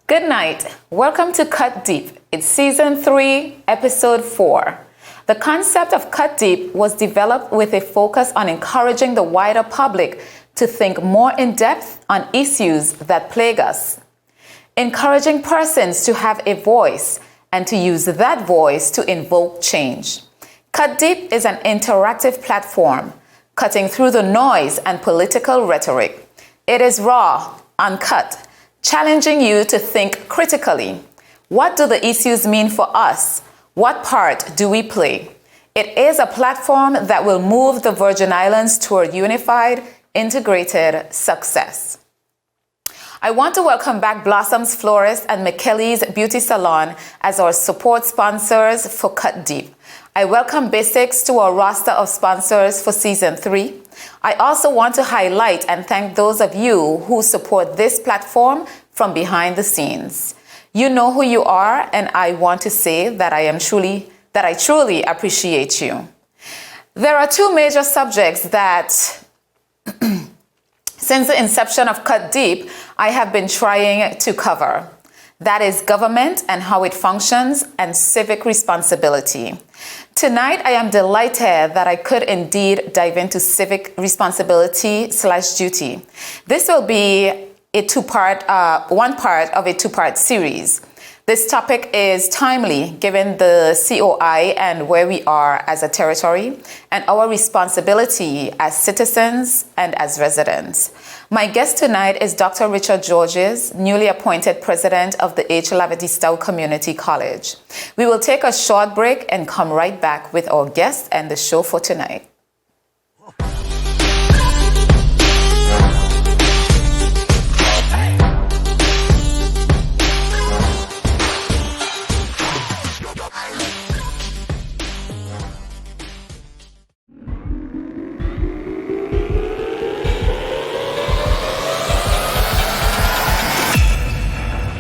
Good night. Welcome to Cut Deep. It's Season 3, Episode 4. The concept of Cut Deep was developed with a focus on encouraging the wider public to think more in depth on issues that plague us, encouraging persons to have a voice and to use that voice to invoke change. Cut Deep is an interactive platform, cutting through the noise and political rhetoric. It is raw, uncut, challenging you to think critically. What do the issues mean for us? What part do we play? It is a platform that will move the Virgin Islands toward unified, integrated success. I want to welcome back Blossoms Florist and McKelly's Beauty Salon as our support sponsors for Cut Deep. I welcome Basics to our roster of sponsors for Season 3. I also want to highlight and thank those of you who support this platform from behind the scenes. You know who you are, and I want to say that I truly appreciate you. There are two major subjects that, since the inception of Cut Deep, I have been trying to cover. That is government and how it functions, and civic responsibility. Tonight, I am delighted that I could indeed dive into civic responsibility/duty. This will be one part of a two-part series. This topic is timely given the COI and where we are as a territory and our responsibility as citizens and as residents. My guest tonight is Dr. Richard Georges, newly appointed president of the Lavity Stoutt Community College. We will take a short break and come right back with our guest and the show for tonight.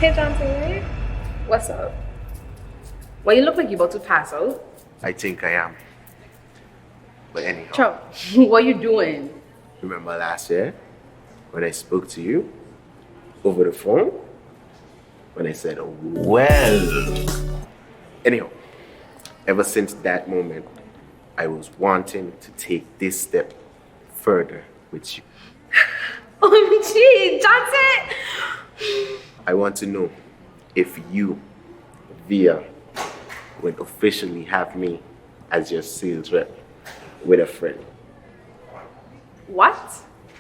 Hey, Johnson. What's up? Well, you look like you're about to pass out. I think I am. But anyhow. Cho, what are you doing? Remember last year when I spoke to you over the phone? When I said, well. Anyhow, ever since that moment, I was wanting to take this step further with you. OMG, Johnson! I want to know if you, Via, would officially have me as your sales rep with a friend. What?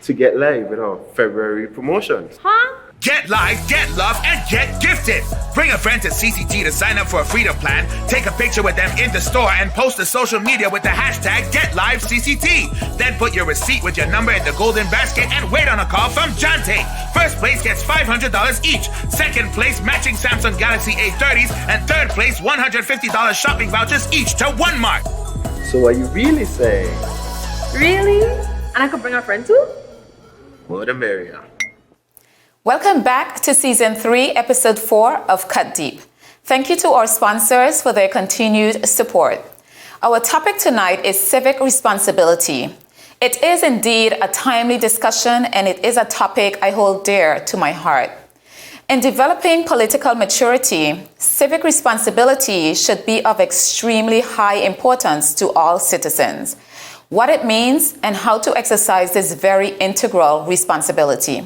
To get live with our February promotions. Huh? Get live, get love, and get gifted. Bring a friend to CCT to sign up for a freedom plan, take a picture with them in the store, and post to social media with the hashtag GetLiveCCT. Then put your receipt with your number in the golden basket and wait on a call from Jante. First place gets $500 each. Second place, matching Samsung Galaxy A30s. And third place, $150 shopping vouchers each to one mark. So what you really saying? Really? And I could bring a friend too? More the merrier. Welcome back to Season 3, Episode 4 of Cut Deep. Thank you to our sponsors for their continued support. Our topic tonight is civic responsibility. It is indeed a timely discussion, and it is a topic I hold dear to my heart. In developing political maturity, civic responsibility should be of extremely high importance to all citizens. What it means and how to exercise this very integral responsibility.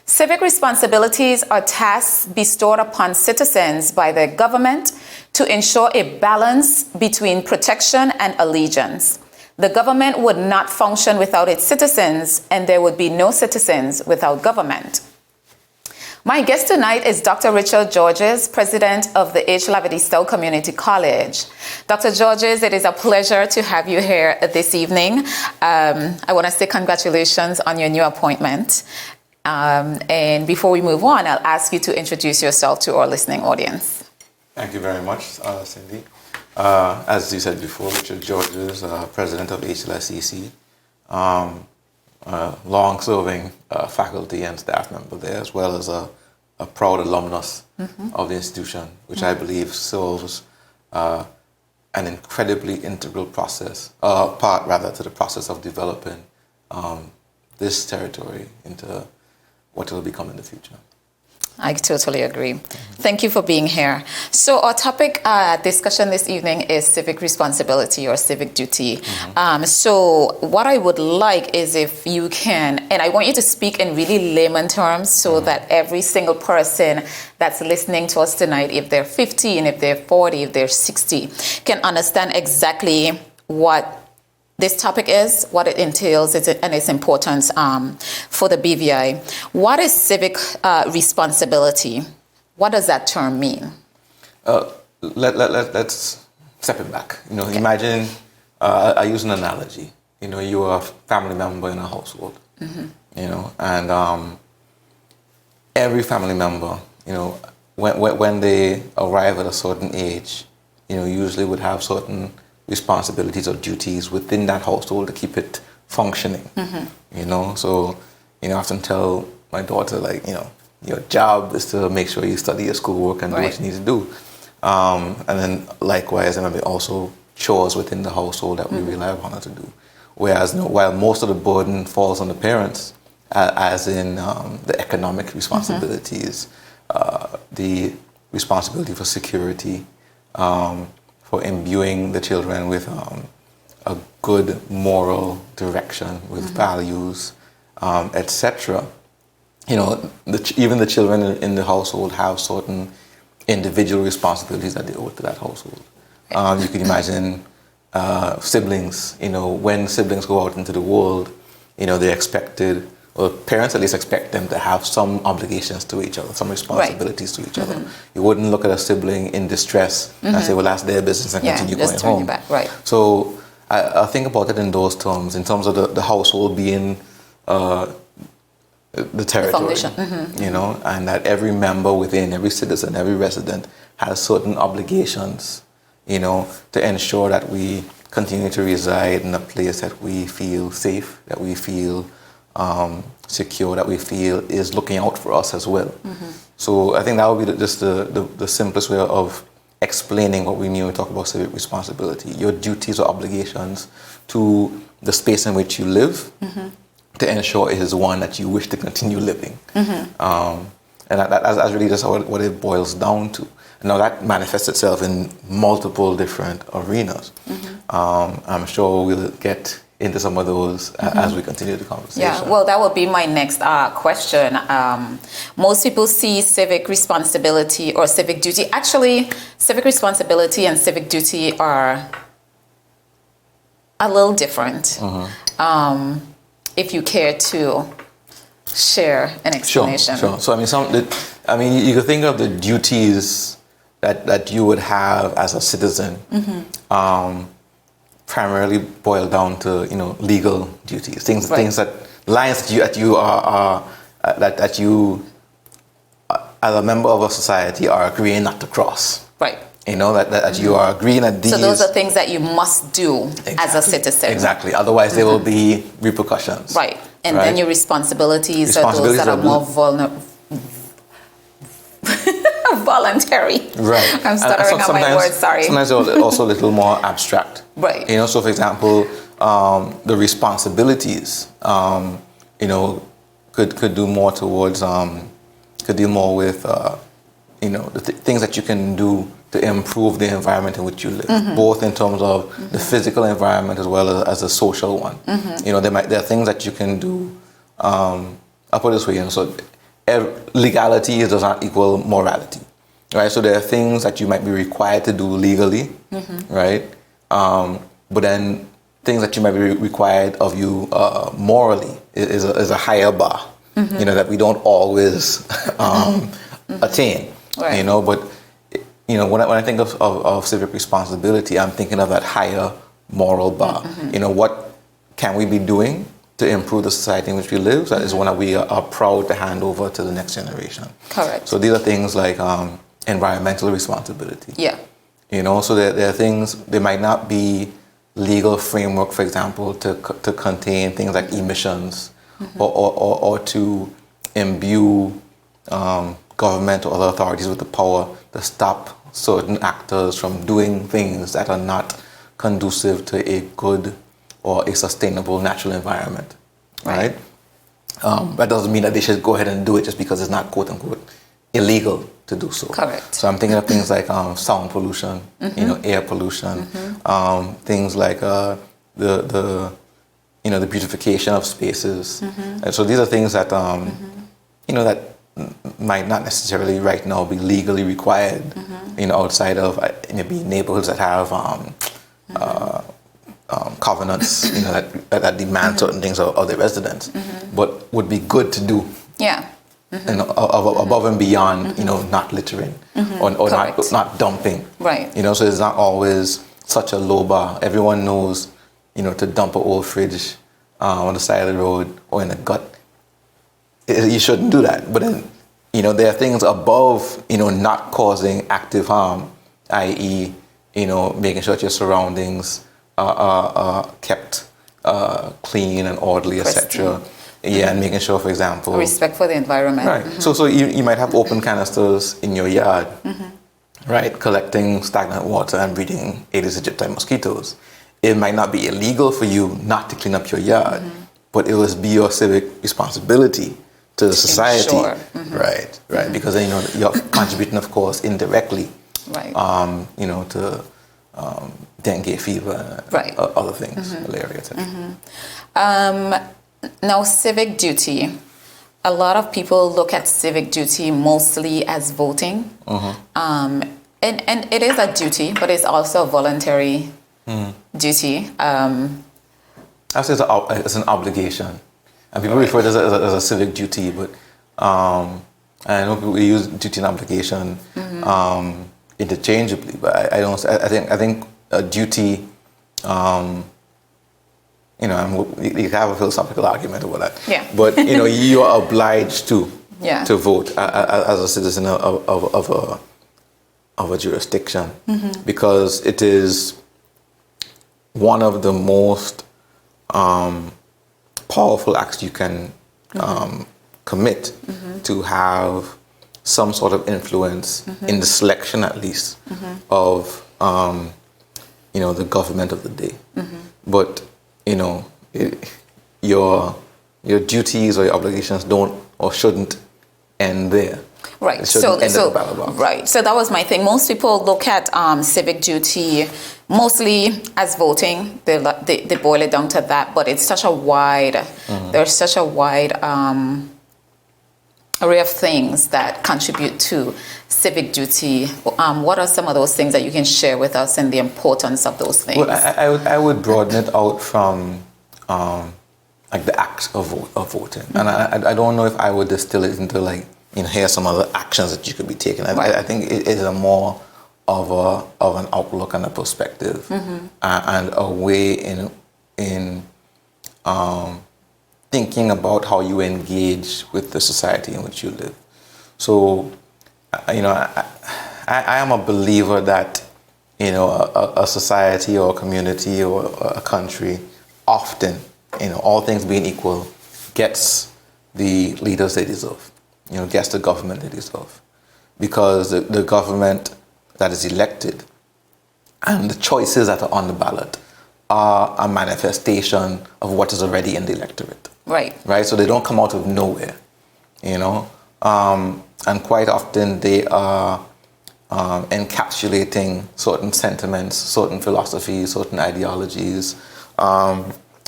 Civic responsibilities are tasks bestowed upon citizens by their government to ensure a balance between protection and allegiance. The government would not function without its citizens, and there would be no citizens without government. My guest tonight is Dr. Richard Georges, president of the Lavity Stoutt Community College. Dr. Georges, it is a pleasure to have you here this evening. I want to say congratulations on your new appointment. And before we move on, I'll ask you to introduce yourself to our listening audience. Thank you very much, Cindy. As you said before, Richard Georges, president of HLSEC, long-serving faculty and staff member there, as well as a proud alumnus of the institution, which I believe serves an incredibly integral part to the process of developing this territory into what it will become in the future. I totally agree. Thank you for being here. So our topic discussion this evening is civic responsibility or civic duty. So what I would like is if you can, and I want you to speak in really layman terms so that every single person that's listening to us tonight, if they're 50 and if they're 40, if they're 60, can understand exactly what this topic is, what it entails, and its importance for the BVI. What is civic responsibility? What does that term mean? Let's step it back. Okay. Imagine, I use an analogy. You are a family member in a household, and every family member, when they arrive at a certain age, usually would have certain responsibilities or duties within that household to keep it functioning. So I often tell my daughter, your job is to make sure you study your schoolwork and do what you need to do. And then likewise, there may be also chores within the household that we rely upon her to do. Whereas while most of the burden falls on the parents, as in the economic responsibilities, the responsibility for security, for imbuing the children with a good moral direction, with values, etc. Even the children in the household have certain individual responsibilities that they owe to that household. You can imagine siblings. When siblings go out into the world, they're expected, or parents at least expect them to have some obligations to each other, some responsibilities to each other. You wouldn't look at a sibling in distress and say, well, that's their business and continue going home. You back. So I think about it in those terms, in terms of the household being the territory, and that every member within, every citizen, every resident has certain obligations, to ensure that we continue to reside in a place that we feel safe, that we feel secure, that we feel is looking out for us as well. So I think that would be just the simplest way of explaining what we mean when we talk about civic responsibility. Your duties or obligations to the space in which you live to ensure it is one that you wish to continue living. And that's really just what it boils down to. Now that manifests itself in multiple different arenas. I'm sure we'll get into some of those as we continue the conversation. Yeah, well, that would be my next question. Most people see civic responsibility or civic duty. Actually, civic responsibility and civic duty are a little different. If you care to share an explanation. Sure. So you could think of the duties that you would have as a citizen. Primarily boil down to legal duties, things that lines that you are that you as a member of a society are agreeing not to cross. That you are agreeing that these. So those are things that you must do as a citizen. Exactly. Otherwise, there will be repercussions. And then your responsibilities are those that are more voluntary. I'm stuttering on my words, sorry. Sometimes they're also a little more abstract. So for example, the responsibilities, could do more towards, could deal more with, the things that you can do to improve the environment in which you live, both in terms of the physical environment as well as the social one. There are things that you can do, I'll put it this way, so legality does not equal morality, right? So there are things that you might be required to do legally, right? But then things that you might be required of you morally is a higher bar, that we don't always attain, But when I think of civic responsibility, I'm thinking of that higher moral bar. What can we be doing to improve the society in which we live? That is one that we are proud to hand over to the next generation. Correct. So these are things like environmental responsibility. So there are things, there might not be legal framework, for example, to contain things like emissions or to imbue government or other authorities with the power to stop certain actors from doing things that are not conducive to a good or a sustainable natural environment, right? That doesn't mean that they should go ahead and do it just because it's not quote unquote illegal to do so. Correct. So I'm thinking of things like sound pollution, air pollution, things like the beautification of spaces. And so these are things that that might not necessarily right now be legally required. Outside of maybe neighborhoods that have covenants, that demand certain things of their residents, but would be good to do. Yeah. Above and beyond, not littering or not dumping. Right. So it's not always such a low bar. Everyone knows, to dump an old fridge on the side of the road or in a gut. You shouldn't do that. But then, there are things above, not causing active harm, i.e., making sure that your surroundings are kept clean and orderly, etc. Yeah, and making sure, for example, respect for the environment. Right. So you might have open canisters in your yard, right, collecting stagnant water and breeding Aedes aegypti mosquitoes. It might not be illegal for you not to clean up your yard, but it will be your civic responsibility to the society. Right. Because then you're contributing, of course, indirectly, right. To dengue fever, right. Other things, malaria, etc. Now, civic duty. A lot of people look at civic duty mostly as voting. And it is a duty, but it's also a voluntary duty. I would say it's an obligation. And people refer to it as a civic duty, but I know people use duty and obligation interchangeably, but I think a duty, you can have a philosophical argument about that. Yeah. But you are obliged to vote as a citizen of a jurisdiction because it is one of the most powerful acts you can commit to have some sort of influence in the selection, at least, of the government of the day. But your duties or your obligations don't or shouldn't end there. Right. So right. So that was my thing. Most people look at civic duty mostly as voting. They boil it down to that, but it's such a wide. There's such a wide array of things that contribute to civic duty. What are some of those things that you can share with us and the importance of those things? Well, I would broaden it out from like the act of voting, and I don't know if I would distill it into like here are some other actions that you could be taking. I think it is a more of an outlook and a perspective and a way in thinking about how you engage with the society in which you live. So, I am a believer that, a society or a community or a country often, all things being equal, gets the leaders they deserve, gets the government they deserve. Because the government that is elected and the choices that are on the ballot are a manifestation of what is already in the electorate. Right. Right? So they don't come out of nowhere, and quite often they are encapsulating certain sentiments, certain philosophies, certain ideologies,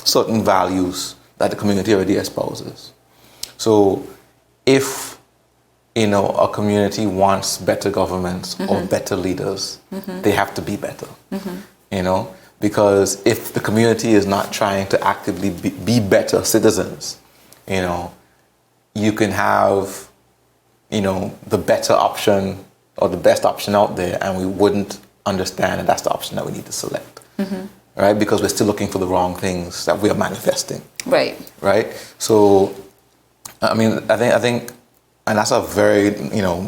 certain values that the community already espouses. So if, a community wants better governments or better leaders, they have to be better, because if the community is not trying to actively be better citizens, you can have, the better option or the best option out there, and we wouldn't understand that that's the option that we need to select, right? Because we're still looking for the wrong things that we are manifesting. Right. Right? So, I think, and that's a very,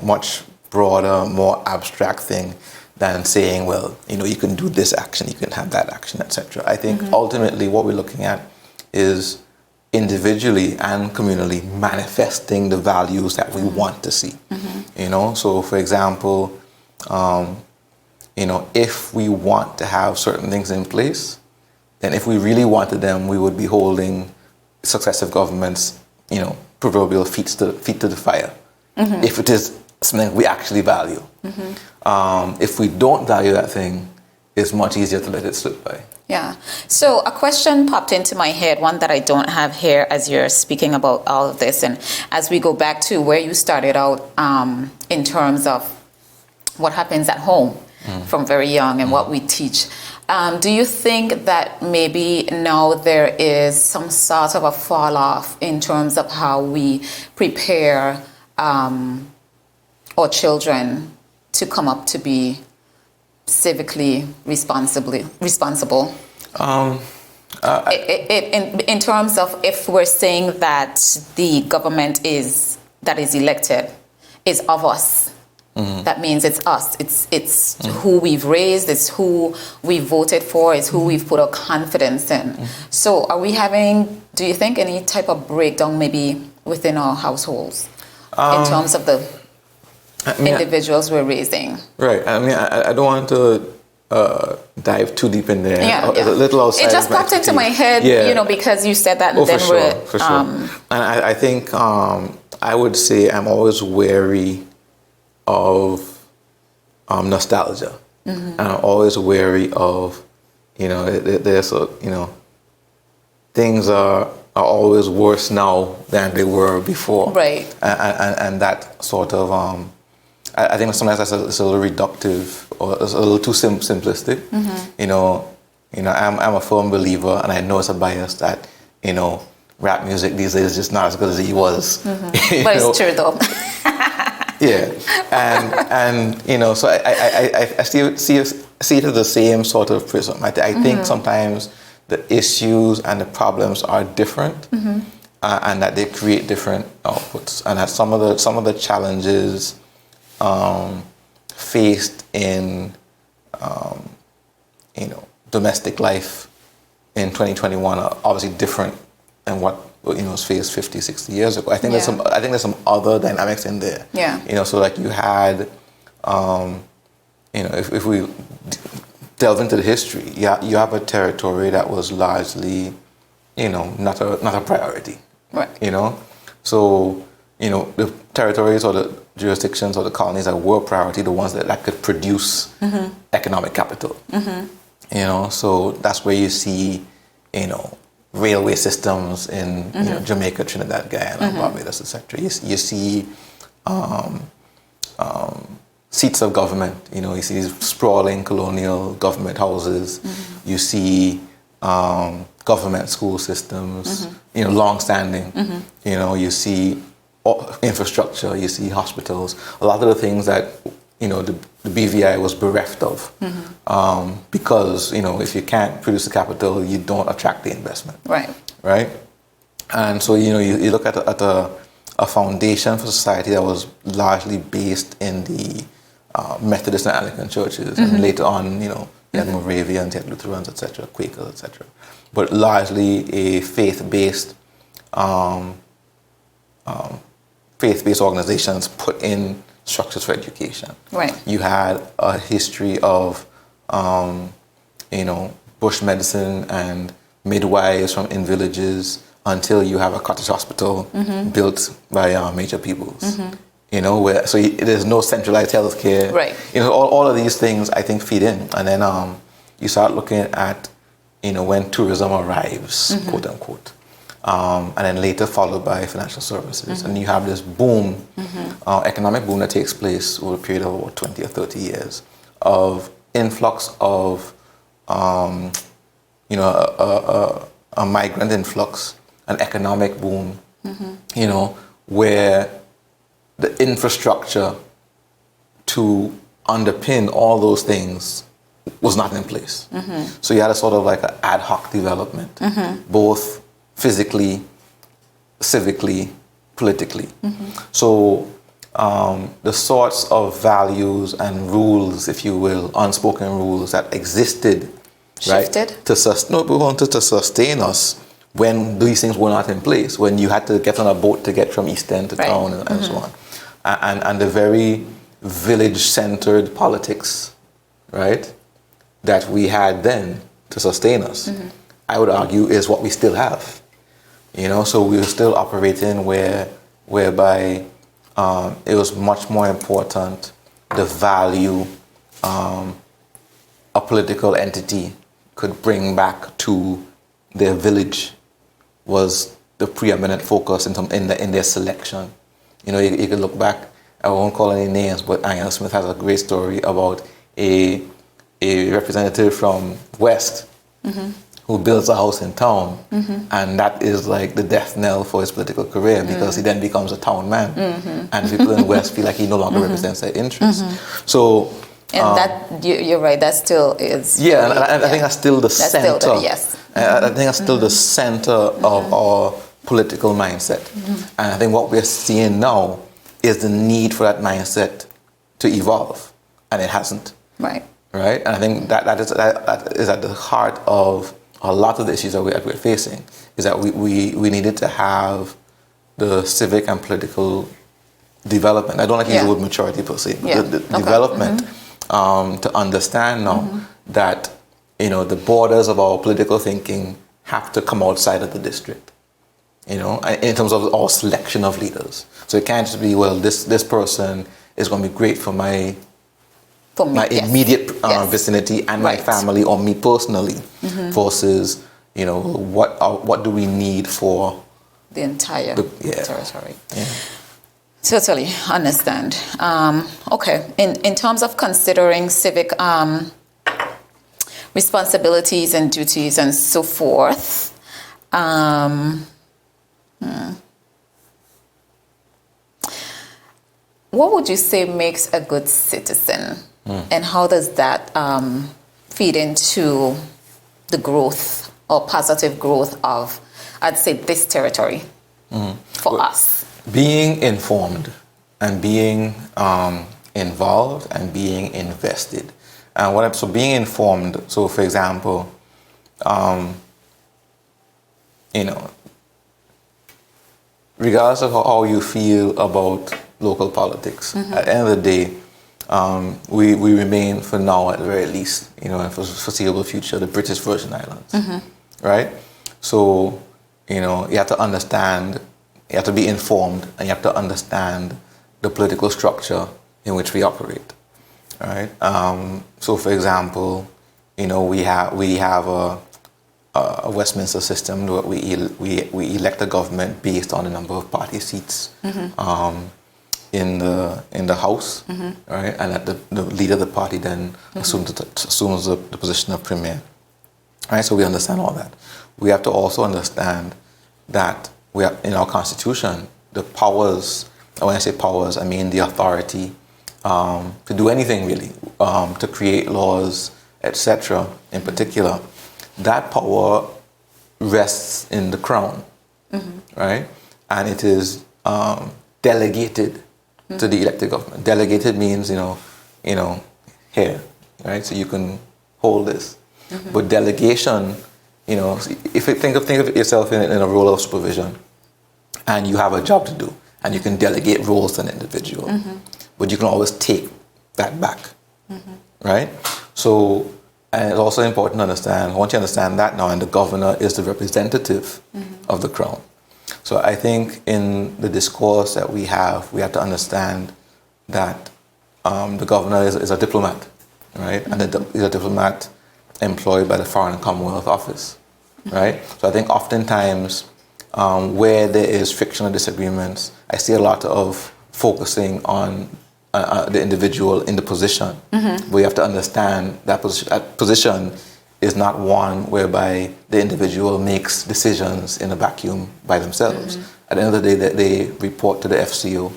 much broader, more abstract thing than saying, well, you can do this action, you can have that action, etc. I think ultimately what we're looking at is individually and communally manifesting the values that we want to see. So for example, if we want to have certain things in place, then if we really wanted them, we would be holding successive governments, proverbial feet to the fire. If it is something we actually value. If we don't value that thing, it's much easier to let it slip by. Yeah. So a question popped into my head, one that I don't have here as you're speaking about all of this. And as we go back to where you started out in terms of what happens at home from very young and what we teach, do you think that maybe now there is some sort of a fall off in terms of how we prepare our children to come up to be civically responsible? In terms of if we're saying that the government that is elected is of us, that means it's us. It's who we've raised, it's who we voted for, it's who we've put our confidence in. So are we having, do you think, any type of breakdown maybe within our households in terms of the individuals we're raising? Right. I mean, I don't want to dive too deep in there. Yeah. A little outside. It just popped into my head, because you said that. And then for sure. And I think I would say I'm always wary of nostalgia. And I'm always wary of, there's things are always worse now than they were before. Right. And that sort of, I think sometimes it's a little reductive or it's a little too simplistic. I'm a firm believer, and I know it's a bias that, rap music these days is just not as good as it was. But it's true though. Yeah, and so I still see it as the same sort of prism. I think sometimes the issues and the problems are different, and that they create different outputs, and that some of the challenges faced in domestic life in 2021 are obviously different than what was faced 50, 60 years ago. I think there's some other dynamics in there. Yeah. So like you had, if we delve into the history, you have a territory that was largely, not a priority. Right. So the territories or the jurisdictions or the colonies that were priority, the ones that could produce economic capital. So that's where you see, railway systems in Jamaica, Trinidad, Guyana, Barbados, etc. You see seats of government. You see these sprawling colonial government houses. You see government school systems. Long-standing. You see infrastructure. You see hospitals. A lot of the things that the BVI was bereft of, because if you can't produce the capital, you don't attract the investment. Right. And so you look at a foundation for society that was largely based in the Methodist and Anglican churches, and later on, you had Moravians, you had Lutherans, etc., Quakers, etc., but largely a faith-based organizations put in structures for education. Right. You had a history of, bush medicine and midwives from villages until you have a cottage hospital built by major peoples. Where there's no centralized healthcare. Right. All of these things I think feed in, and then you start looking at, when tourism arrives, quote unquote. And then later followed by financial services. And you have this boom, economic boom that takes place over a period of about 20 or 30 years of influx of, a migrant influx, an economic boom, where the infrastructure to underpin all those things was not in place. So you had a sort of like an ad hoc development, both physically, civically, politically. So the sorts of values and rules, if you will, unspoken rules that existed, Shifted. Right, to sustain us when these things were not in place, when you had to get on a boat to get from East End to town and so on. And the very village-centered politics, right, that we had then to sustain us, I would argue is what we still have. So we're still operating whereby it was much more important the value a political entity could bring back to their village was the preeminent focus in their selection. You know, you could look back, I won't call any names, but Ian Smith has a great story about a representative from West who builds a house in town, and that is like the death knell for his political career because he then becomes a town man, and people in West feel like he no longer represents their interests. So, and that you're right. That still is. Yeah, and I think that's still the center. Still yes. I think that's still the center of our political mindset, and I think what we're seeing now is the need for that mindset to evolve, and it hasn't. Right. Right, and I think that is at the heart of a lot of the issues that we're facing, is that we needed to have the civic and political development. I don't like to use the word maturity per se, but the development to understand now that, you know, the borders of our political thinking have to come outside of the district, you know, in terms of our selection of leaders. So it can't just be, well, this person is going to be great for my immediate vicinity and my family or me personally, versus, you know, what do we need for the entire territory. Yeah. Totally understand. Okay, in terms of considering civic responsibilities and duties and so forth, what would you say makes a good citizen? And how does that feed into the growth or positive growth of, I'd say, this territory for us? Being informed and being involved and being invested. And so being informed, so for example, you know, regardless of how you feel about local politics, at the end of the day, we remain, for now at the very least, you know, and for the foreseeable future, the British Virgin Islands, right? So, you know, you have to understand, you have to be informed, and you have to understand the political structure in which we operate, right? So, for example, you know, we have a Westminster system where we elect a government based on the number of party seats in the House, right? And that the leader of the party then assumes the position of premier, right? So we understand all that. We have to also understand that we are, in our Constitution, the powers, and when I say powers, I mean the authority to do anything really, to create laws, etc. in particular, that power rests in the Crown, right? And it is delegated to the elected government. Delegated means, you know, here, right? So you can hold this. But delegation, you know, if you think of yourself in a role of supervision, and you have a job to do, and you can delegate roles to an individual, but you can always take that back, right? So, and it's also important to understand, once you understand that now, and the governor is the representative of the Crown. So I think in the discourse that we have to understand that the governor is a diplomat, right? And is a diplomat employed by the Foreign and Commonwealth Office, right? So I think oftentimes where there is friction or disagreements, I see a lot of focusing on the individual in the position. But you have to understand that position is not one whereby the individual makes decisions in a vacuum by themselves. At the end of the day, they report to the FCO,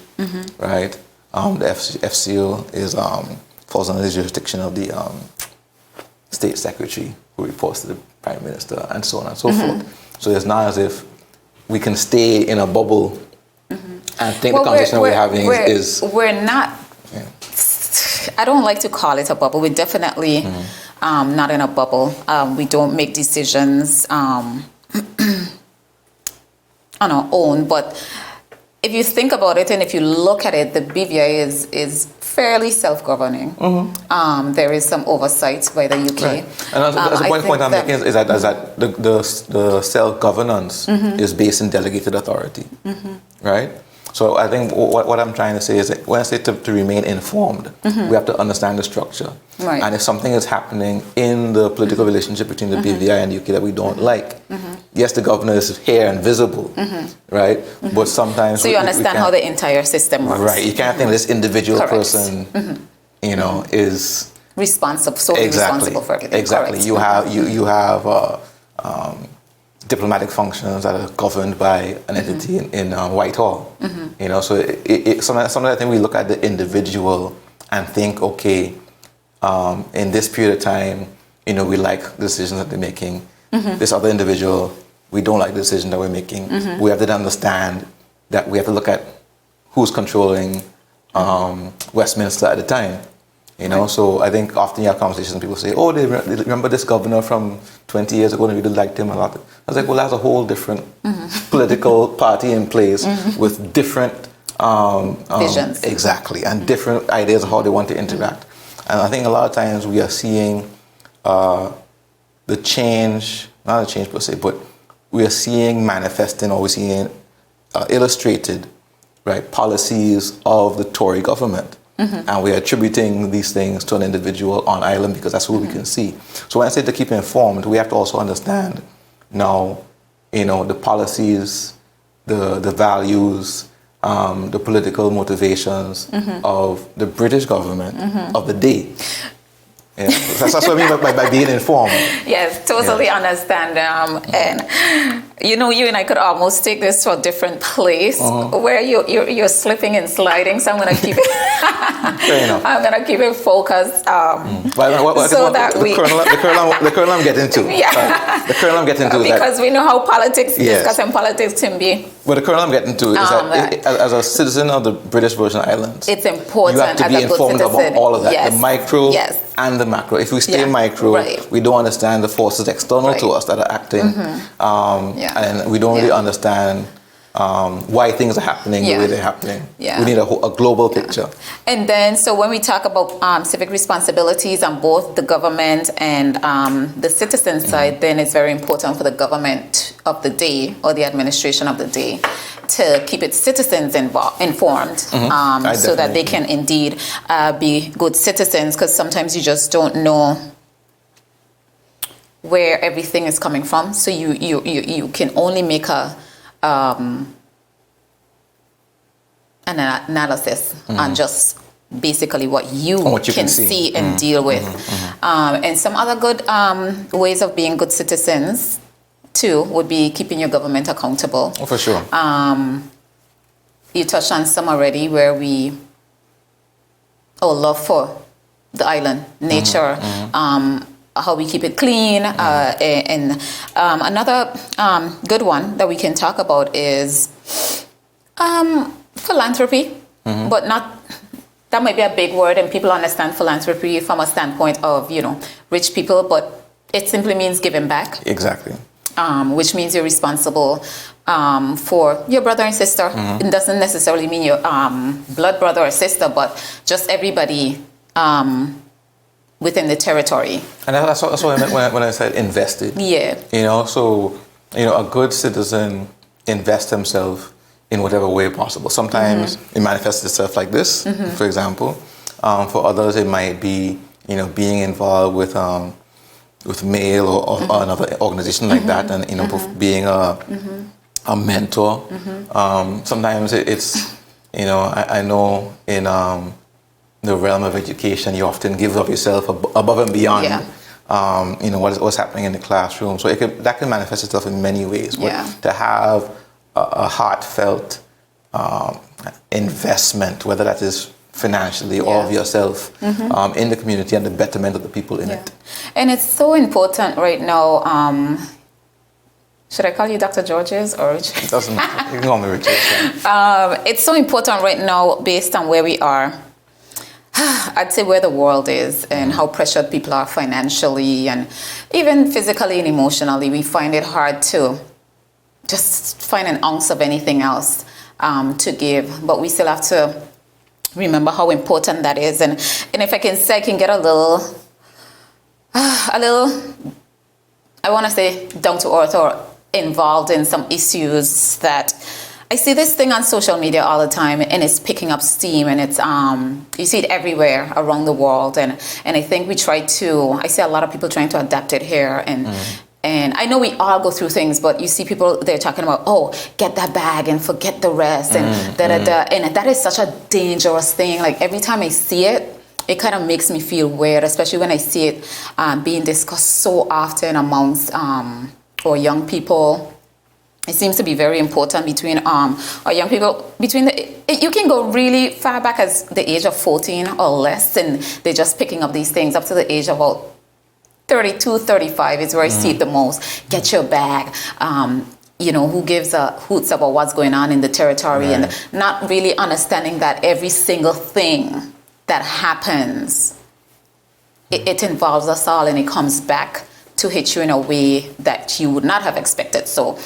right? The FCO is falls under the jurisdiction of the State Secretary, who reports to the Prime Minister, and so on and so forth. So it's not as if we can stay in a bubble and think the conversation we're having is... We're not... Yeah. I don't like to call it a bubble. We're definitely not in a bubble. We don't make decisions on our own. But if you think about it and if you look at it, the BVI is fairly self-governing. There is some oversight by the UK. Right. And that's the point I'm making is that the self-governance is based in delegated authority, right? So I think what I'm trying to say is that when I say to remain informed, we have to understand the structure. Right. And if something is happening in the political relationship between the BVI and the UK that we don't like, yes, the governor is here and visible, right? But sometimes So you understand how the entire system works. Right. You can't think this individual Correct. person, you know, is Responsible, solely responsible for everything. Exactly. Correct. You have diplomatic functions that are governed by an entity in Whitehall. You know, so sometimes I think we look at the individual and think, okay, in this period of time, you know, we like the decisions that they're making. This other individual, we don't like the decision that we're making. We have to understand that we have to look at who's controlling Westminster at the time. You know, so I think often you have conversations and people say, oh, they remember this governor from 20 years ago and we really liked him a lot. I was like, well, that's a whole different political party in place with different visions. Exactly, and different ideas of how they want to interact. And I think a lot of times we are seeing the change, not a change per se, but we are seeing manifesting or we're seeing illustrated, right, policies of the Tory government. And we are attributing these things to an individual on island because that's who we can see. So when I say to keep informed, we have to also understand now, you know, the policies, the values, the political motivations of the British government of the day. Yeah. That's what I mean by being informed. Yes, totally understand. And you know, you and I could almost take this to a different place where you're slipping and sliding. So I'm gonna keep it. Fair enough. I'm gonna keep it focused. The kernel I'm getting to. Yeah. The kernel I'm getting to is because we know how politics, Yes. discussing politics can be. But the kernel I'm getting to is that as a citizen of the British Virgin Islands, It's important you have to as be a good informed citizen. about all of that, Yes. the micro Yes. and the macro. If we stay micro, Right. we don't understand the forces external to us that are acting, and we don't really understand why things are happening the way they're happening. Yeah. We need a global picture. And then, so when we talk about civic responsibilities on both the government and the citizen side, then it's very important for the government of the day or the administration of the day to keep its citizens informed so that they can indeed be good citizens, because sometimes you just don't know where everything is coming from. So you can only make an analysis on just basically what you can see and deal with. And some other good ways of being good citizens too would be keeping your government accountable. Oh, for sure. You touched on some already where our love for the island, nature, how we keep it clean. And another good one that we can talk about is philanthropy, but that might be a big word and people understand philanthropy from a standpoint of, you know, rich people, but it simply means giving back. Exactly. Which means you're responsible for your brother and sister. It doesn't necessarily mean your blood brother or sister, but just everybody within the territory. And that's what I meant when I said invested. Yeah. You know, so, you know, a good citizen invests himself in whatever way possible. Sometimes it manifests itself like this, for example. For others, it might be, you know, being involved with Mail or another organization like that, and, you know, being a mentor. Sometimes it's, you know, I know in the realm of education, you often give of yourself above and beyond, you know, what's happening in the classroom. So that can manifest itself in many ways. But to have a heartfelt investment, whether that is financially or of yourself in the community and the betterment of the people in it. And it's so important right now. Should I call you Dr. Georges or Richard? It doesn't matter. You can call me Richard. It's so important right now based on where we are. I'd say where the world is and how pressured people are financially and even physically and emotionally. We find it hard to just find an ounce of anything else to give, but we still have to remember how important that is. And if I can say, I can get a little, I want to say down to earth or involved in some issues that I see this thing on social media all the time, and it's picking up steam, and it's you see it everywhere around the world, and I think I see a lot of people trying to adapt it here, and I know we all go through things, but you see people, they're talking about, get that bag and forget the rest, and and that is such a dangerous thing. Like every time I see it, it kind of makes me feel weird, especially when I see it being discussed so often amongst our young people. It seems to be very important between our young people. You can go really far back as the age of 14 or less, and they're just picking up these things up to the age of about 32, 35 is where I see it the most. Get your bag. Who gives a hoots about what's going on in the territory, and not really understanding that every single thing that happens, it involves us all, and it comes back to hit you in a way that you would not have expected. So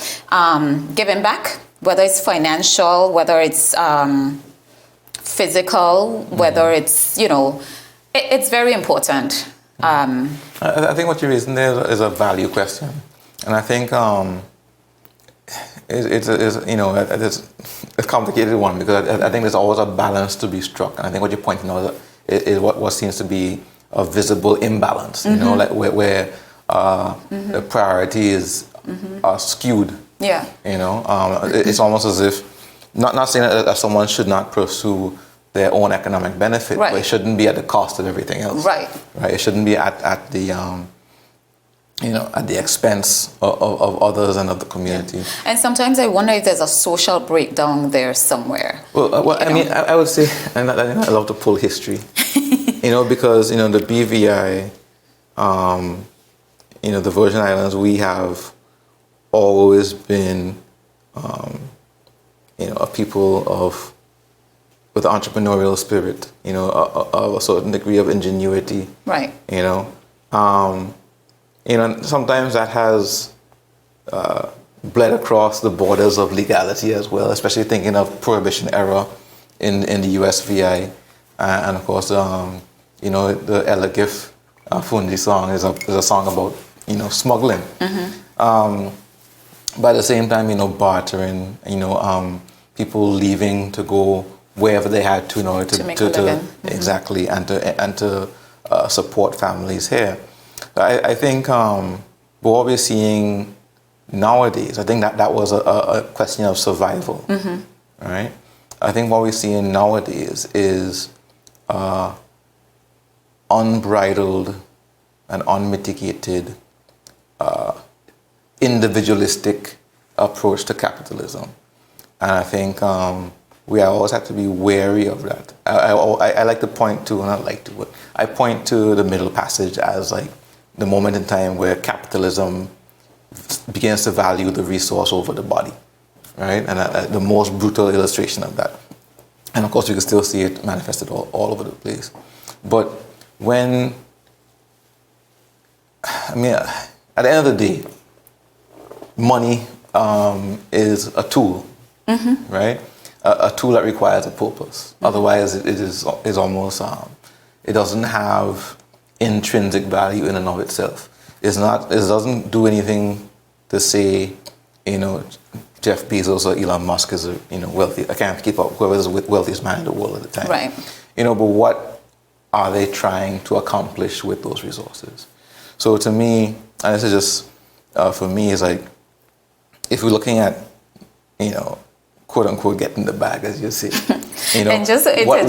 giving back, whether it's financial, whether it's physical, whether it's, it's very important. I think what you're raising there is a value question. And I think it's a complicated one, because I think there's always a balance to be struck. And I think what you're pointing out is what seems to be a visible imbalance, like where the priorities are skewed. Yeah. It's almost as if, not saying that someone should not pursue their own economic benefit, but it shouldn't be at the cost of everything else. Right. It shouldn't be at the at the expense of others and of the community. And sometimes I wonder if there's a social breakdown there somewhere. Well, I would say, and I love to pull history, because the BVI, the Virgin Islands, we have always been, a people with entrepreneurial spirit, of a certain degree of ingenuity. Right. Sometimes that has bled across the borders of legality as well, especially thinking of Prohibition era in the USVI, and of course, the Ella Giff Fundi song is a song about smuggling. But at the same time, bartering, people leaving to go wherever they had to in order to make a living. Exactly, and to support families here. I think what we're seeing nowadays, I think that was a question of survival, right? I think what we're seeing nowadays is unbridled and unmitigated individualistic approach to capitalism. And I think we always have to be wary of that. I like to point to, I point to the Middle Passage as like the moment in time where capitalism begins to value the resource over the body, right? And the most brutal illustration of that. And of course, we can still see it manifested all over the place. But at the end of the day, money is a tool, right? A tool that requires a purpose. Otherwise, it is almost, it doesn't have intrinsic value in and of itself. It doesn't do anything to say, Jeff Bezos or Elon Musk is wealthy. I can't keep up whoever is the wealthiest man in the world at the time. Right. But what are they trying to accomplish with those resources? So to me, and this is just for me, is like, if we're looking at, quote unquote, getting the bag, as you say. And just what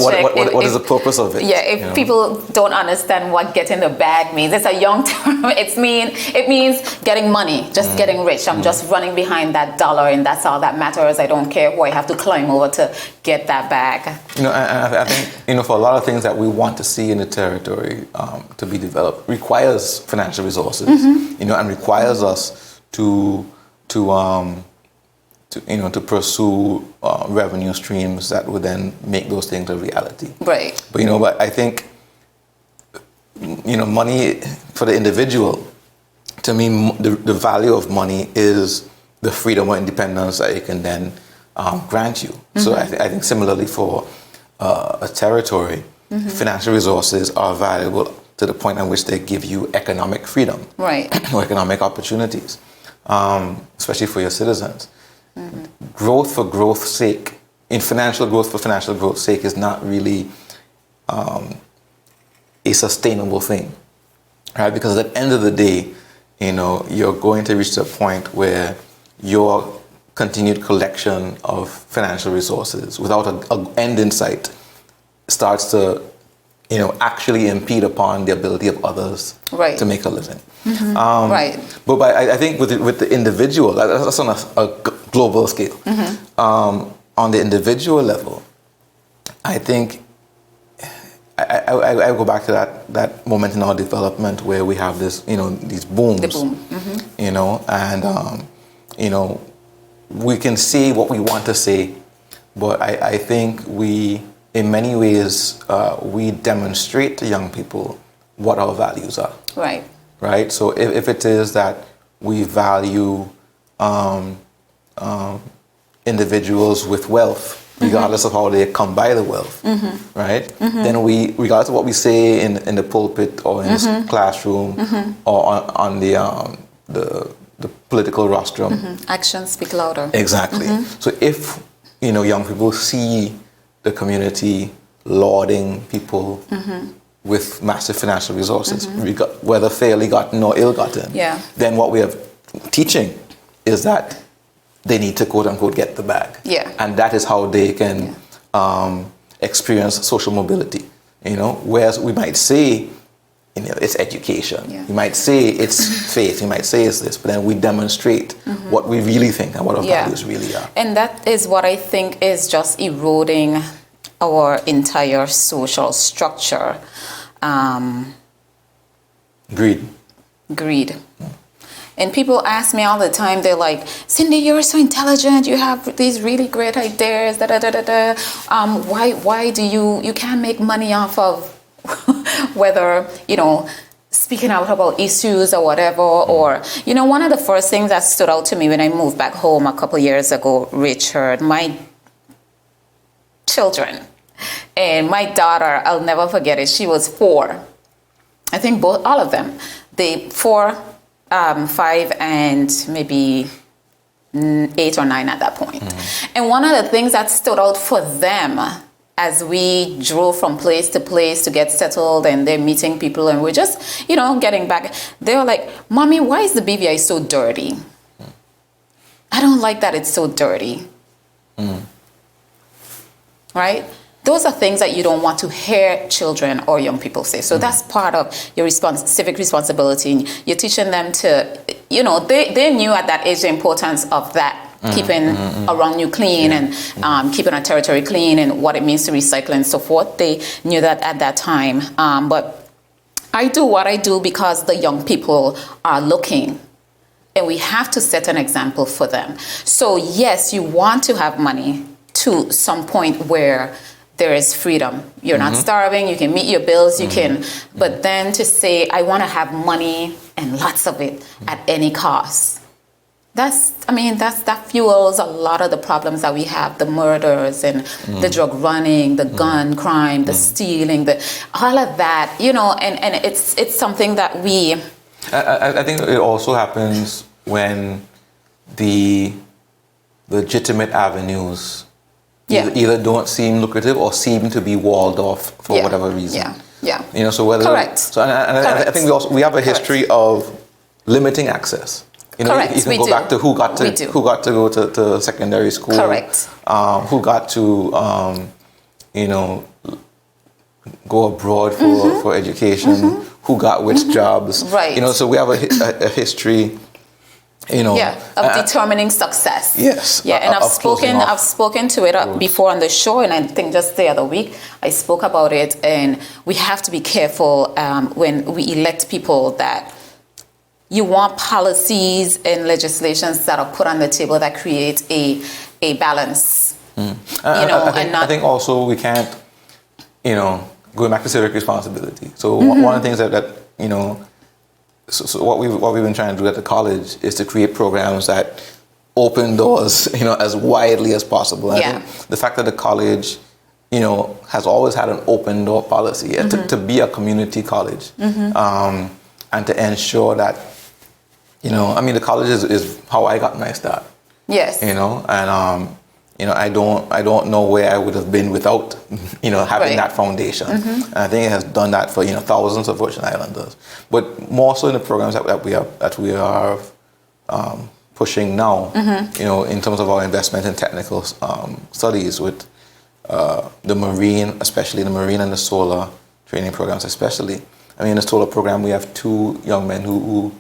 is the purpose of it? Yeah, if people don't understand what getting the bag means, it's a young term. It means getting money, just getting rich. I'm just running behind that dollar, and that's all that matters. I don't care who I have to climb over to get that bag. And I think for a lot of things that we want to see in the territory to be developed requires financial resources, and requires us to pursue revenue streams that would then make those things a reality. Right. But I think, money for the individual, to me, the value of money is the freedom or independence that it can then grant you. So I think similarly for a territory, financial resources are valuable to the point at which they give you economic freedom. Right. Or economic opportunities, especially for your citizens. growth for growth's sake, in financial growth for financial growth's sake, is not really a sustainable thing, right? Because at the end of the day, you're going to reach a point where your continued collection of financial resources without an end in sight starts to, actually impede upon the ability of others to make a living. Right. But I think with the individual, that's on a global scale. On the individual level, I think I go back to that moment in our development where we have this, these booms. The boom. And we can say what we want to say, but I think we, in many ways, we demonstrate to young people what our values are. Right. Right. So if it is that we value individuals with wealth, regardless of how they come by the wealth, right? Then we, regardless of what we say in the pulpit or in this classroom or on the political rostrum, Actions speak louder. exactly. So if young people see the community lauding people with massive financial resources, whether fairly gotten or ill-gotten, then what we are teaching is that they need to quote-unquote get the bag. Yeah. And that is how they can experience social mobility. Whereas we might say, it's education. Yeah. You might say it's faith. You might say it's this. But then we demonstrate what we really think and what our values really are. And that is what I think is just eroding our entire social structure. Greed. And people ask me all the time, they're like, Cindy, you're so intelligent, you have these really great ideas, why do you can't make money off of whether, speaking out about issues or whatever, or, one of the first things that stood out to me when I moved back home a couple years ago, Richard, my children, and my daughter, I'll never forget it, she was 4. I think all of them, 4, 5, and maybe 8 or 9 at that point. And one of the things that stood out for them as we drove from place to place to get settled, and they're meeting people, and we're just, getting back, they were like, Mommy, why is the BVI so dirty? I don't like that it's so dirty. Right? Those are things that you don't want to hear children or young people say. So that's part of your civic responsibility. You're teaching them to, they knew at that age the importance of that, keeping around you clean and keeping a territory clean and what it means to recycle and so forth. They knew that at that time. But I do what I do because the young people are looking. And we have to set an example for them. So yes, you want to have money to some point where there is freedom. You're not starving, you can meet your bills, you can, but then to say, I want to have money and lots of it at any cost. That fuels a lot of the problems that we have, the murders and the drug running, the gun crime, the stealing, all of that, and it's something that we... I think it also happens when the legitimate avenues either don't seem lucrative or seem to be walled off for whatever reason. So whether Correct. So I think we have a history of limiting access. Correct. You can go back to who got to go to secondary school. Correct. Who got to go abroad for education. Who got which jobs. Right. So we have a history. Of determining success. Yes. Yeah, and I've spoken to it before on the show, and I think just the other week I spoke about it. And we have to be careful when we elect people that you want policies and legislations that are put on the table that create a balance. I think also we can't, going back to civic responsibility. So one of the things that So what we've been trying to do at the college is to create programs that open doors, as widely as possible. And I think the fact that the college, has always had an open door policy to be a community college, and to ensure that, the college is how I got my start. Yes. You know, and I don't know where I would have been without, having that foundation. And I think it has done that for, thousands of Virgin Islanders. But more so in the programs that we are pushing now, in terms of our investment in technical studies with the marine, especially the marine and the solar training programs, especially. I mean, in the solar program, we have 2 young men who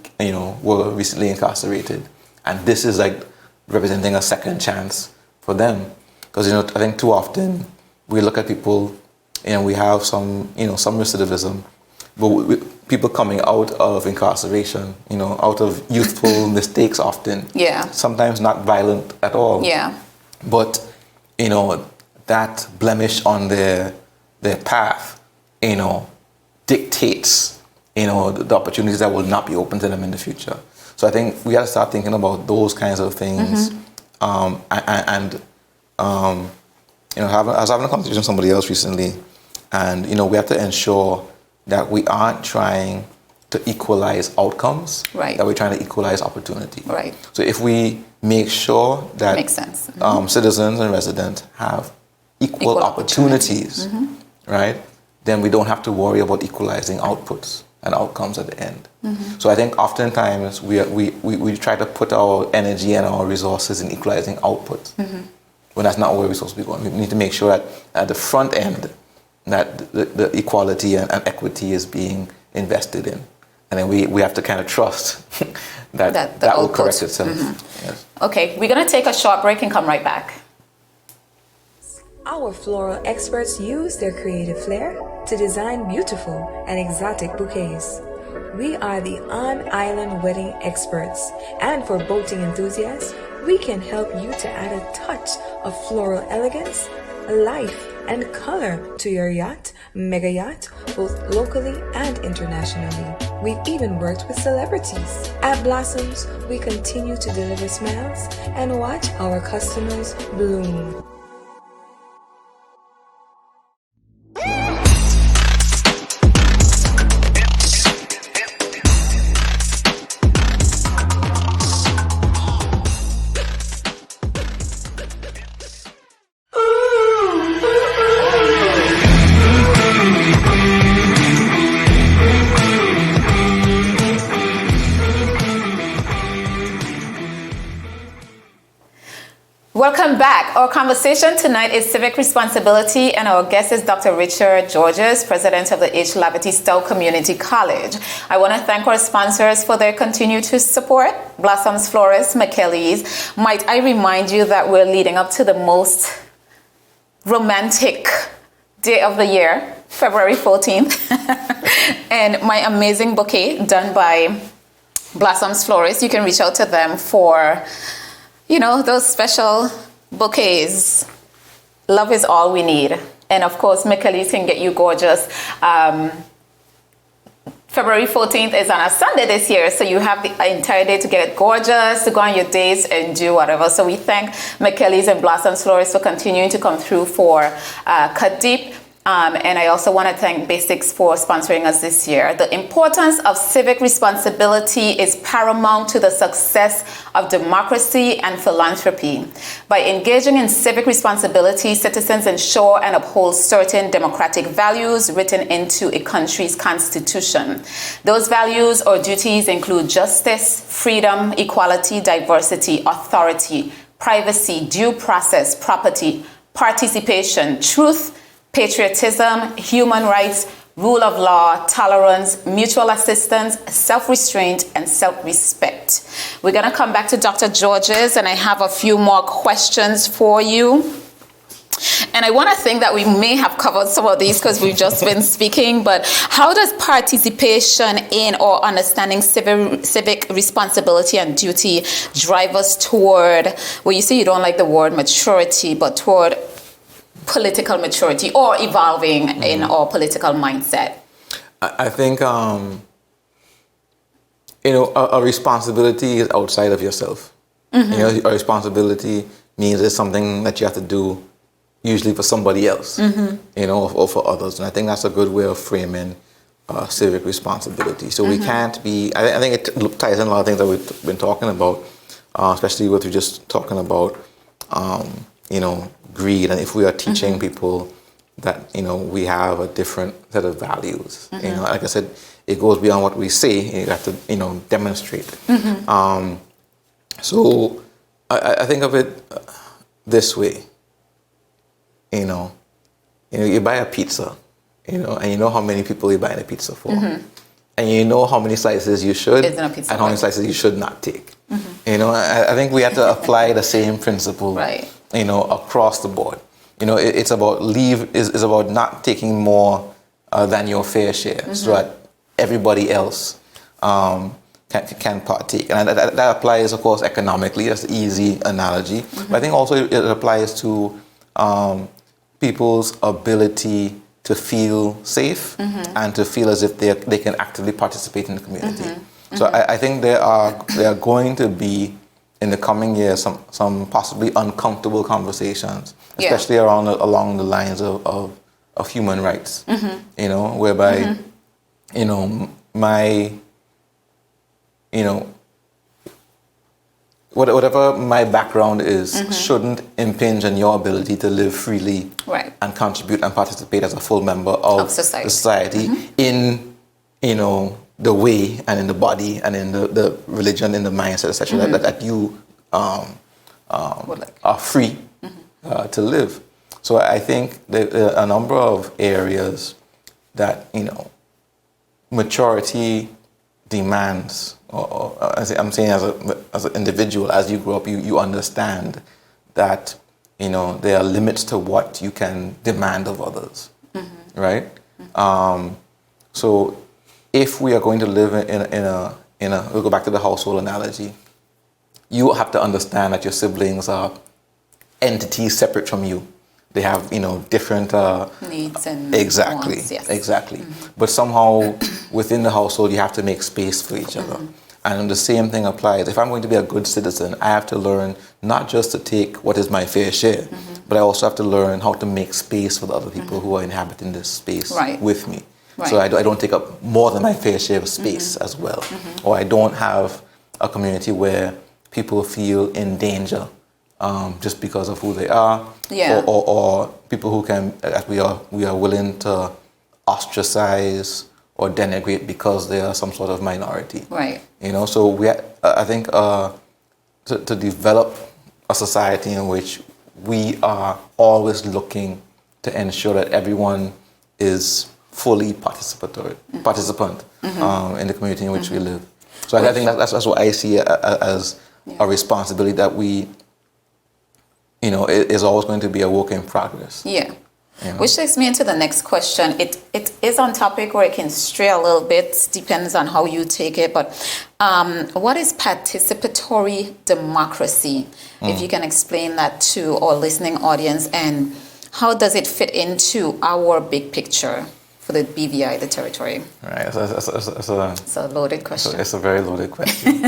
were recently incarcerated, and this is like representing a second chance for them, because I think too often we look at people and we have some recidivism, but people coming out of incarceration, out of youthful mistakes often, sometimes not violent at all, but that blemish on their path, dictates, the opportunities that will not be open to them in the future. So I think we got to start thinking about those kinds of things. I was having a conversation with somebody else recently, and we have to ensure that we aren't trying to equalize outcomes, that we're trying to equalize opportunity. Right. So if we make sure that makes sense. Citizens and residents have equal opportunities, right, then we don't have to worry about equalizing outputs and outcomes at the end. So I think oftentimes we try to put our energy and our resources in equalizing outputs, when that's not where we're supposed to be going. We need to make sure that at the front end that the equality and equity is being invested in. And then we have to kind of trust that will correct itself. Yes. Okay, we're going to take a short break and come right back. Our floral experts use their creative flair to design beautiful and exotic bouquets. We are the on-island wedding experts, and for boating enthusiasts, we can help you to add a touch of floral elegance, life, and color to your yacht, mega yacht, both locally and internationally. We've even worked with celebrities. At Blossoms, we continue to deliver smiles and watch our customers bloom. Welcome back. Our conversation tonight is civic responsibility, and our guest is Dr. Richard Georges, president of the Lavity Stoutt Community College. I want to thank our sponsors for their continued support, Blossoms Florist, McKelly's. Might I remind you that we're leading up to the most romantic day of the year, February 14th, and my amazing bouquet done by Blossoms Florist. You can reach out to them for those special bouquets. Love is all we need. And of course, McKelly's can get you gorgeous. February 14th is on a Sunday this year, so you have the entire day to get gorgeous, to go on your dates and do whatever. So we thank McKelly's and Blossoms Florist for continuing to come through for Cut Deep. And I also want to thank Basics for sponsoring us this year. The importance of civic responsibility is paramount to the success of democracy and philanthropy. By engaging in civic responsibility, citizens ensure and uphold certain democratic values written into a country's constitution. Those values or duties include justice, freedom, equality, diversity, authority, privacy, due process, property, participation, truth, patriotism, human rights, rule of law, tolerance, mutual assistance, self-restraint, and self-respect. We're going to come back to Dr. Georges, and I have a few more questions for you. And I want to think that we may have covered some of these because we've just been speaking, but how does participation in or understanding civic responsibility and duty drive us toward, well, you say you don't like the word maturity, but toward political maturity or evolving in our political mindset? I think, a responsibility is outside of yourself. A responsibility means it's something that you have to do usually for somebody else, or for others. And I think that's a good way of framing civic responsibility. So we can't be, I think it ties in a lot of things that we've been talking about. especially what we're just talking about, greed, and if we are teaching people that, we have a different set of values, like I said, it goes beyond what we say. You have to, demonstrate. So I think of it this way. You buy a pizza, and you know how many people you're buying a pizza for. And you know how many slices you should and how many slices you should not take. I think we have to apply the same principle, right, across the board. It's about is about not taking more than your fair share, so that everybody else can partake. And that applies, of course, economically. That's an easy analogy. But I think also it applies to people's ability to feel safe and to feel as if they can actively participate in the community. So I think there are going to be, in the coming years, some possibly uncomfortable conversations, especially along the lines of human rights. Whereby whatever my background is shouldn't impinge on your ability to live freely, right, and contribute and participate as a full member of society in the way and in the body and in the religion, in the mindset, etc. That you are free to live. So I think there are a number of areas that maturity demands, or I'm saying as an individual, as you grow up, you understand that there are limits to what you can demand of others, right? So if we are going to live in a we'll go back to the household analogy, you have to understand that your siblings are entities separate from you. They have, different needs and exactly, wants, yes. Exactly. But somehow within the household, you have to make space for each other. And the same thing applies. If I'm going to be a good citizen, I have to learn not just to take what is my fair share, but I also have to learn how to make space for the other people who are inhabiting this space with me. Right. So I don't take up more than my fair share of space as well. Or I don't have a community where people feel in danger just because of who they are, or people who we are willing to ostracize or denigrate because they are some sort of minority. Right. So I think to develop a society in which we are always looking to ensure that everyone is fully participant in the community in which we live. So I think that's what I see as a responsibility that we, is always going to be a work in progress. Yeah. Which takes me into the next question. It is on topic, or it can stray a little bit, depends on how you take it. But what is participatory democracy? If you can explain that to our listening audience, and how does it fit into our big picture for the BVI, the territory? Right. It's a loaded question. It's a very loaded question.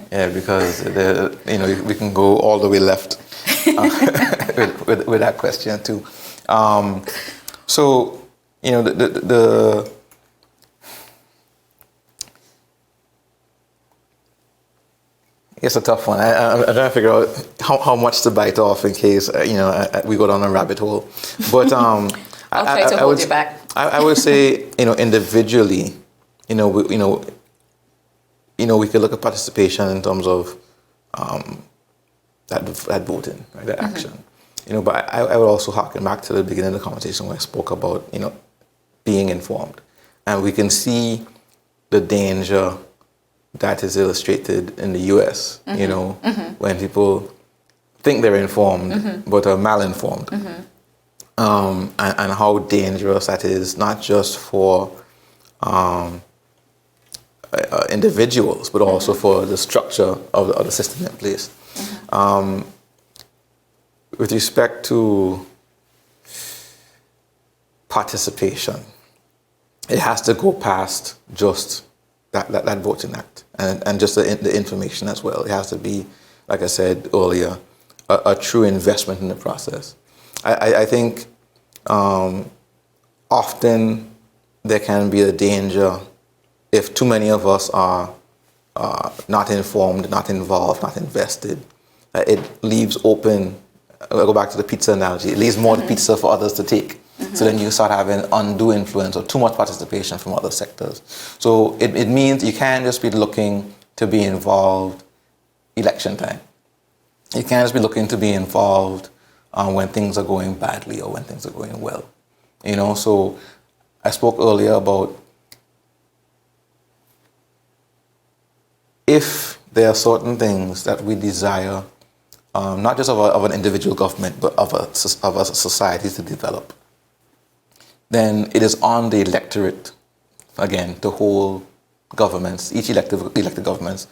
Because we can go all the way left with that question too. It's a tough one. I'm trying to figure out how much to bite off in case we go down a rabbit hole. But I'll try to hold you back. I would say individually, we could look at participation in terms of that voting, right, that action. But I would also harken back to the beginning of the conversation when I spoke about, being informed. And we can see the danger that is illustrated in the US, when people think they're informed, but are malinformed. And how dangerous that is, not just for individuals, but also for the structure of the system in place. With respect to participation, it has to go past just that voting act and just the information as well. It has to be, like I said earlier, a true investment in the process. I think often there can be a danger if too many of us are not informed, not involved, not invested, it leaves open. I'll go back to the pizza analogy. It leaves more pizza for others to take. So then you start having undue influence or too much participation from other sectors. So it means you can't just be looking to be involved election time. You can't just be looking to be involved when things are going badly or when things are going well. So I spoke earlier about if there are certain things that we desire, not just of an individual government, but of a society to develop, then it is on the electorate, again, to hold governments, each elected governments,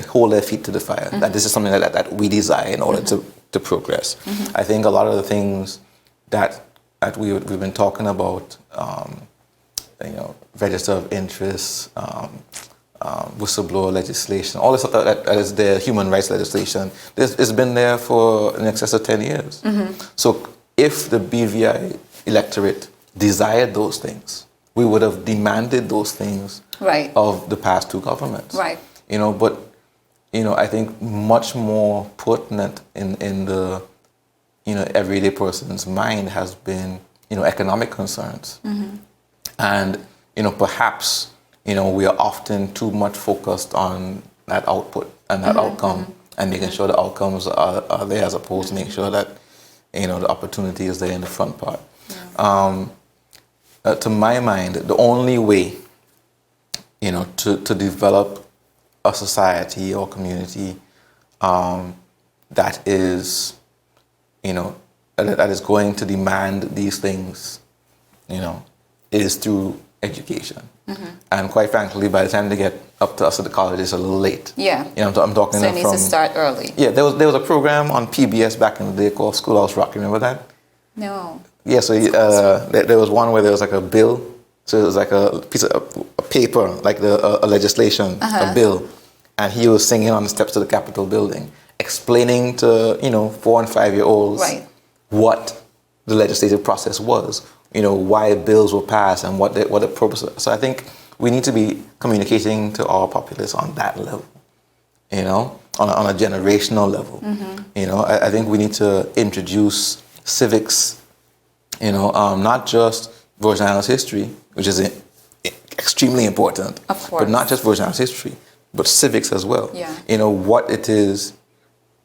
hold their feet to the fire. That this is something that we desire in order to progress. I think a lot of the things that we've been talking about, register of interest, whistleblower legislation, all this stuff that is there, human rights legislation, it's been there for in excess of 10 years. So if the BVI electorate desired those things, we would have demanded those things of the past two governments. But I think much more pertinent in the everyday person's mind has been economic concerns. And perhaps we are often too much focused on that output and that outcome and making sure the outcomes are there as opposed to making sure that the opportunity is there in the front part. To my mind, the only way to develop a society or community that is going to demand these things is through education. And quite frankly, by the time they get up to us at the college, it's a little late. I'm talking so it needs to start early. There was a program on PBS back in the day called Schoolhouse Rock. Remember that? No. Yeah, so there was one where there was like a bill. So it was like a piece of a paper, like a legislation, a bill. And he was singing on the steps of the Capitol building, explaining to 4 and 5 year olds what the legislative process was, why bills were passed and what the purpose was. So I think we need to be communicating to our populace on that level, on a generational level. I think we need to introduce civics, not just Virgin Islands history, which is extremely important, of course, but not just Virgin Islands history, but civics as well. What it is,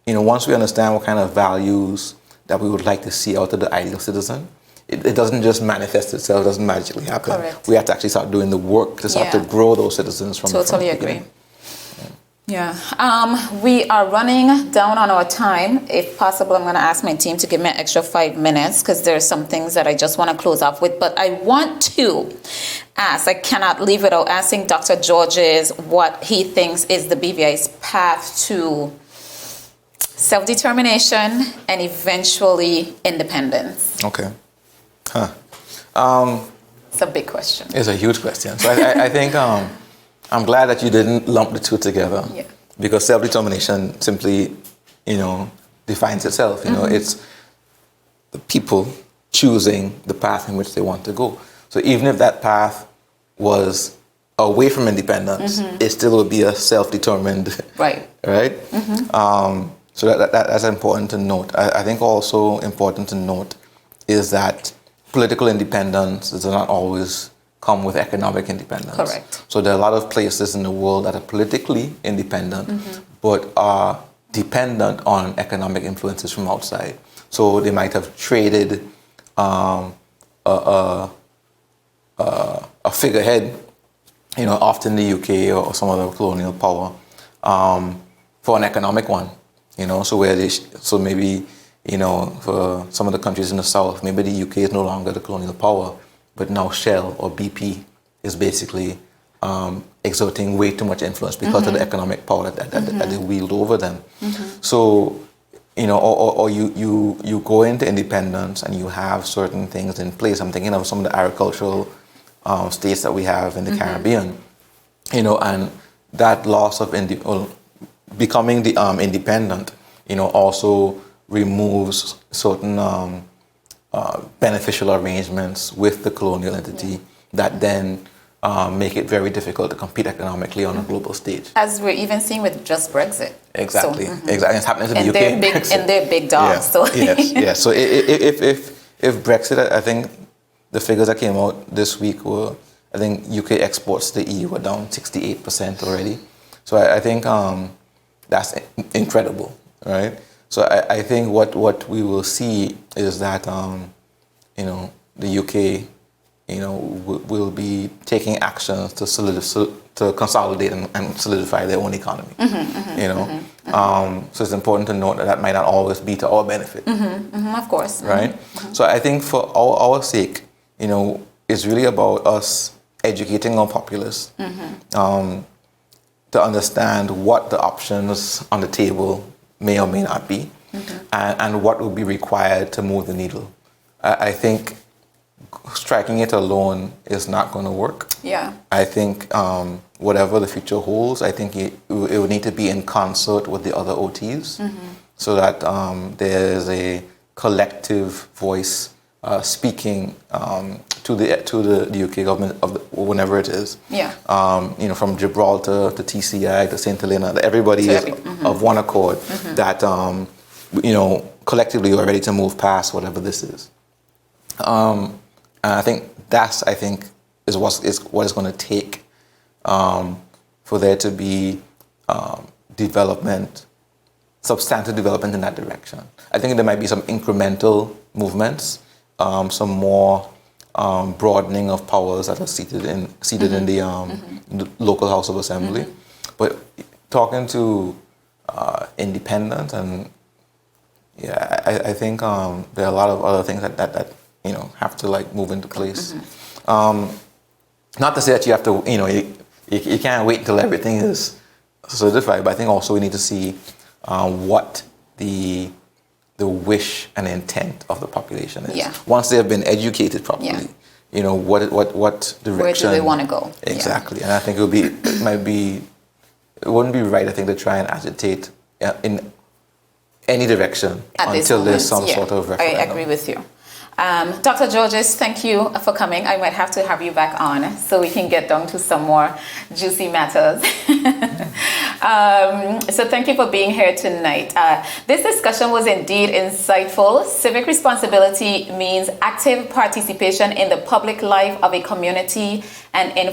once we understand what kind of values that we would like to see out of the ideal citizen, it doesn't just manifest itself, it doesn't magically happen. Correct. We have to actually start doing the work to start to grow those citizens from Totally agree. We are running down on our time. If possible, I'm going to ask my team to give me an extra 5 minutes because there are some things that I just want to close off with. But I want to ask, I cannot leave without asking Dr. Georges what he thinks is the BVI's path to self-determination and eventually independence. Okay. It's a big question. It's a huge question. So I think I'm glad that you didn't lump the two together. Because self-determination simply, defines itself. It's the people choosing the path in which they want to go. So even if that path was away from independence, it still would be a self-determined. Right. So that's important to note. I think also important to note is that political independence does not always come with economic independence. Correct. So there are a lot of places in the world that are politically independent, but are dependent on economic influences from outside. So they might have traded a figurehead, often the UK or some other colonial power, for an economic one. So maybe for some of the countries in the South, maybe the UK is no longer the colonial power, but now Shell or BP is basically exerting way too much influence because of the economic power that they wield over them. So, or you go into independence and you have certain things in place. I'm thinking of some of the agricultural states that we have in the Caribbean, and that loss of becoming the independent, also removes certain beneficial arrangements with the colonial entity that then make it very difficult to compete economically on a global stage. As we're even seeing with just Brexit. Exactly, So, exactly. It's happening to the and UK. they're big dogs. Yeah. So Yes. So if Brexit, I think the figures that came out this week were, I think UK exports to the EU were down 68% already. So I think that's incredible, right? So I think what we will see is that the UK will be taking actions to consolidate and solidify their own economy. So it's important to note that might not always be to our benefit. of course. Right? So I think for our sake, it's really about us educating our populace to understand what the options on the table may or may not be, and what will be required to move the needle. I think striking it alone is not going to work. Yeah. I think whatever the future holds, I think it would need to be in concert with the other OTs, so that there's a collective voice speaking to the UK government whenever it is. Yeah. From Gibraltar to TCI to St. Helena, that everybody is of one accord. That collectively we're ready to move past whatever this is. And I think is what it's going to take for there to be substantive development in that direction. I think there might be some incremental movements, some more broadening of powers that are seated in the local House of Assembly. But talking to independents, and I think there are a lot of other things that have to move into place. Not to say that you have to, you can't wait until everything is solidified, but I think also we need to see what the wish and intent of the population is. Yeah. Once they have been educated properly, what direction. Where do they want to go? Exactly. And I think it wouldn't be right, I think, to try and agitate in any direction until there's some sort of referendum. I agree with you. Dr. Georges, thank you for coming. I might have to have you back on so we can get down to some more juicy matters. So thank you for being here tonight. This discussion was indeed insightful. Civic responsibility means active participation in the public life of a community and in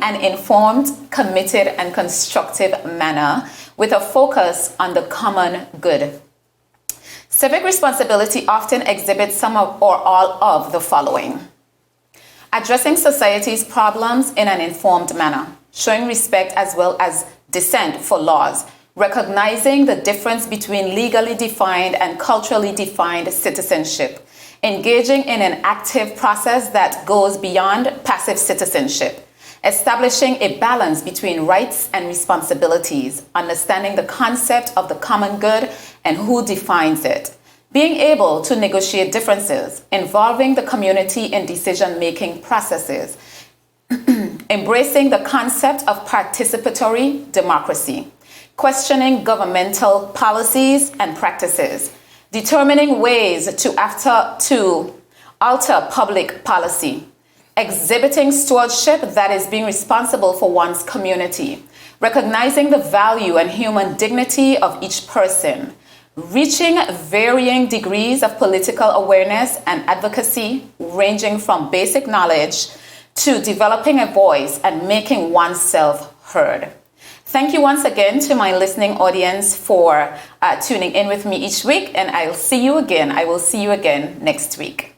an informed, committed, and constructive manner with a focus on the common good. Civic responsibility often exhibits some of or all of the following: addressing society's problems in an informed manner, showing respect as well as dissent for laws, recognizing the difference between legally defined and culturally defined citizenship, engaging in an active process that goes beyond passive citizenship, establishing a balance between rights and responsibilities, understanding the concept of the common good and who defines it, being able to negotiate differences, involving the community in decision-making processes, embracing the concept of participatory democracy, questioning governmental policies and practices, determining ways to alter public policy, exhibiting stewardship that is being responsible for one's community, recognizing the value and human dignity of each person, reaching varying degrees of political awareness and advocacy, ranging from basic knowledge to developing a voice and making oneself heard. Thank you once again to my listening audience for tuning in with me each week, and I will see you again next week.